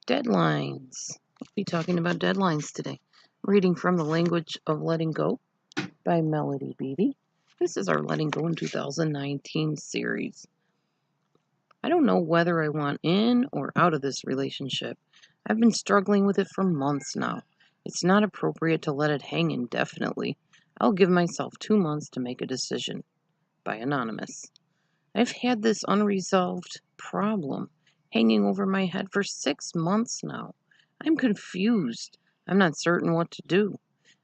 Deadlines. We'll be talking about deadlines today. Reading from The Language of Letting Go by Melody Beattie. This is our Letting Go in 2019 series. I don't know whether I want in or out of this relationship. I've been struggling with it for months now. It's not appropriate to let it hang indefinitely. I'll give myself 2 months to make a decision. By Anonymous. I've had this unresolved problem hanging over my head for 6 months now. I'm confused. I'm not certain what to do.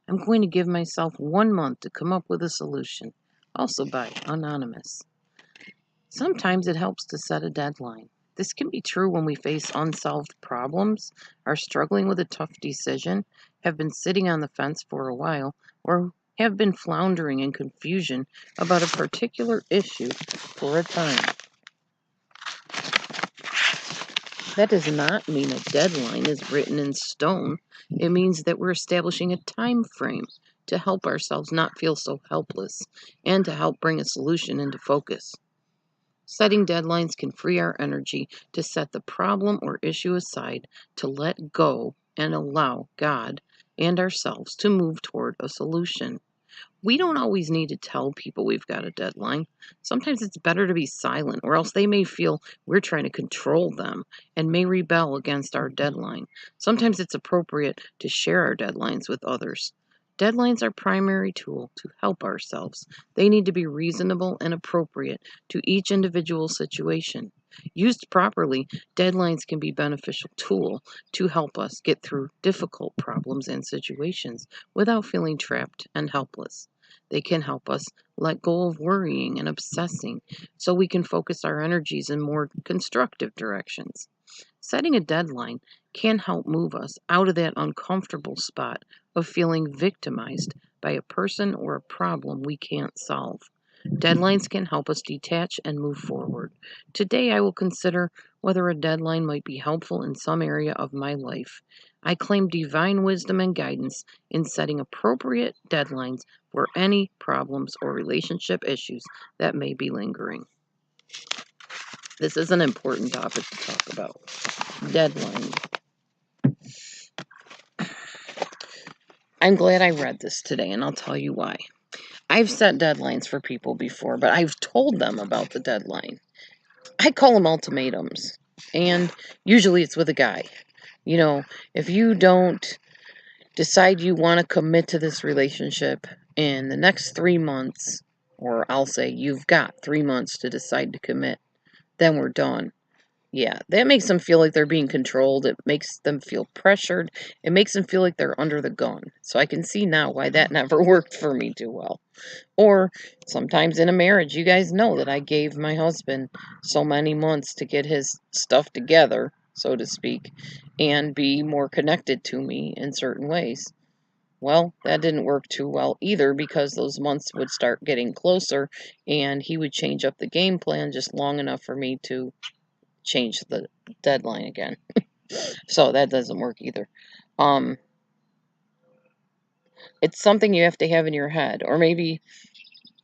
I'm going to give myself 1 month to come up with a solution. Also by Anonymous. Sometimes it helps to set a deadline. This can be true when we face unsolved problems, are struggling with a tough decision, have been sitting on the fence for a while, or have been floundering in confusion about a particular issue for a time. That does not mean a deadline is written in stone. It means that we're establishing a time frame to help ourselves not feel so helpless and to help bring a solution into focus. Setting deadlines can free our energy to set the problem or issue aside, to let go and allow God and ourselves to move toward a solution. We don't always need to tell people we've got a deadline. Sometimes it's better to be silent, or else they may feel we're trying to control them and may rebel against our deadline. Sometimes it's appropriate to share our deadlines with others. Deadlines are primary tool to help ourselves. They need to be reasonable and appropriate to each individual situation. Used properly, deadlines can be a beneficial tool to help us get through difficult problems and situations without feeling trapped and helpless. They can help us let go of worrying and obsessing so we can focus our energies in more constructive directions. Setting a deadline can help move us out of that uncomfortable spot of feeling victimized by a person or a problem we can't solve. Deadlines can help us detach and move forward. Today, I will consider whether a deadline might be helpful in some area of my life. I claim divine wisdom and guidance in setting appropriate deadlines for any problems or relationship issues that may be lingering. This is an important topic to talk about. Deadline. I'm glad I read this today, and I'll tell you why. I've set deadlines for people before, but I've told them about the deadline. I call them ultimatums, and usually it's with a guy. You know, if you don't decide you want to commit to this relationship in the next 3 months, or I'll say you've got 3 months to decide to commit, then we're done. Yeah, that makes them feel like they're being controlled. It makes them feel pressured. It makes them feel like they're under the gun. So I can see now why that never worked for me too well. Or sometimes in a marriage, you guys know that I gave my husband so many months to get his stuff together, so to speak, and be more connected to me in certain ways. Well, that didn't work too well either because those months would start getting closer and he would change up the game plan just long enough for me to change the deadline again. So that doesn't work either. It's something you have to have in your head, or maybe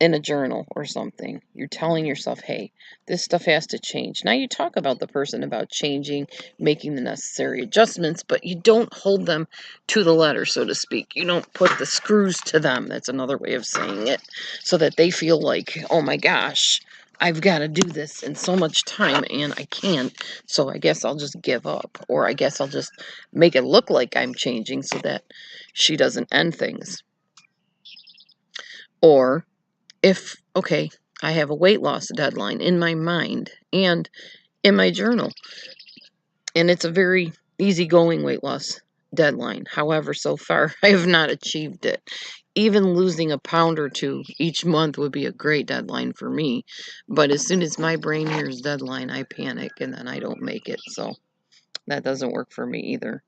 in a journal or something. You're telling yourself, hey, this stuff has to change. Now you talk about the person about changing, making the necessary adjustments, but you don't hold them to the letter, so to speak. You don't put the screws to them. That's another way of saying it, so that they feel like, oh my gosh, I've got to do this in so much time and I can't, so I guess I'll just give up, or I guess I'll just make it look like I'm changing so that she doesn't end things. Or if, okay, I have a weight loss deadline in my mind and in my journal, and it's a very easygoing weight loss deadline. However, so far, I have not achieved it. Even losing a pound or two each month would be a great deadline for me. But as soon as my brain hears deadline, I panic and then I don't make it. So that doesn't work for me either.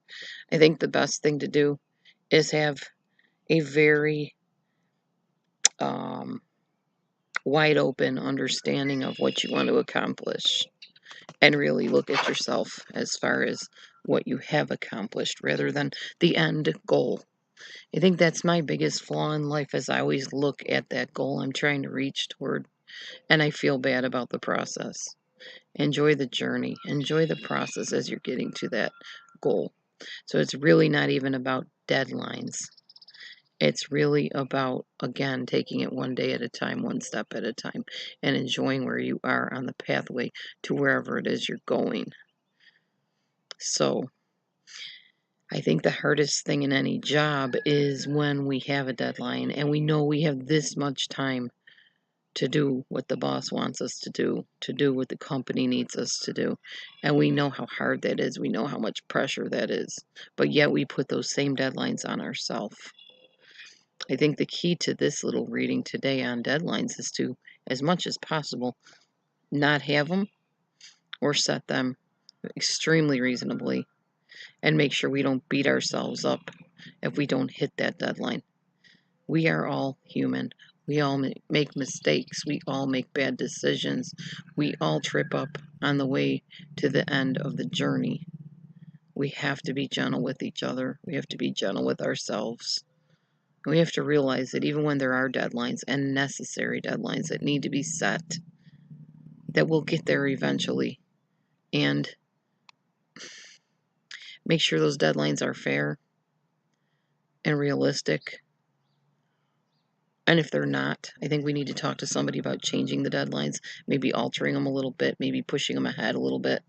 I think the best thing to do is have a very wide open understanding of what you want to accomplish and really look at yourself as far as what you have accomplished rather than the end goal. I think that's my biggest flaw in life is I always look at that goal I'm trying to reach toward and I feel bad about the process. Enjoy the journey. Enjoy the process as you're getting to that goal. So it's really not even about deadlines. It's really about, again, taking it one day at a time, one step at a time, and enjoying where you are on the pathway to wherever it is you're going. So I think the hardest thing in any job is when we have a deadline and we know we have this much time to do what the boss wants us to do what the company needs us to do. And we know how hard that is. We know how much pressure that is. But yet we put those same deadlines on ourselves. I think the key to this little reading today on deadlines is to, as much as possible, not have them or set them extremely reasonably, and make sure we don't beat ourselves up if we don't hit that deadline. We are all human. We all make mistakes. We all make bad decisions. We all trip up on the way to the end of the journey. We have to be gentle with each other. We have to be gentle with ourselves. We have to realize that even when there are deadlines and necessary deadlines that need to be set, that we'll get there eventually. And make sure those deadlines are fair and realistic. And if they're not, I think we need to talk to somebody about changing the deadlines, maybe altering them a little bit, maybe pushing them ahead a little bit.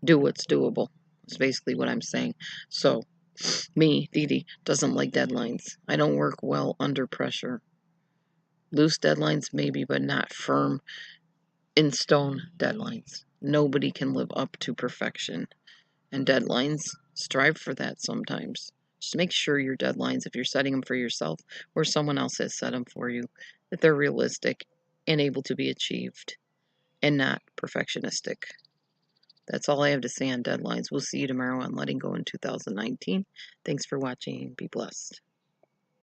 Do what's doable. That's basically what I'm saying. So, me, Dee Dee, doesn't like deadlines. I don't work well under pressure. Loose deadlines, maybe, but not firm, in stone deadlines. Nobody can live up to perfection. And deadlines, strive for that sometimes. Just make sure your deadlines, if you're setting them for yourself or someone else has set them for you, that they're realistic and able to be achieved and not perfectionistic. That's all I have to say on deadlines. We'll see you tomorrow on Letting Go in 2019. Thanks for watching. Be blessed.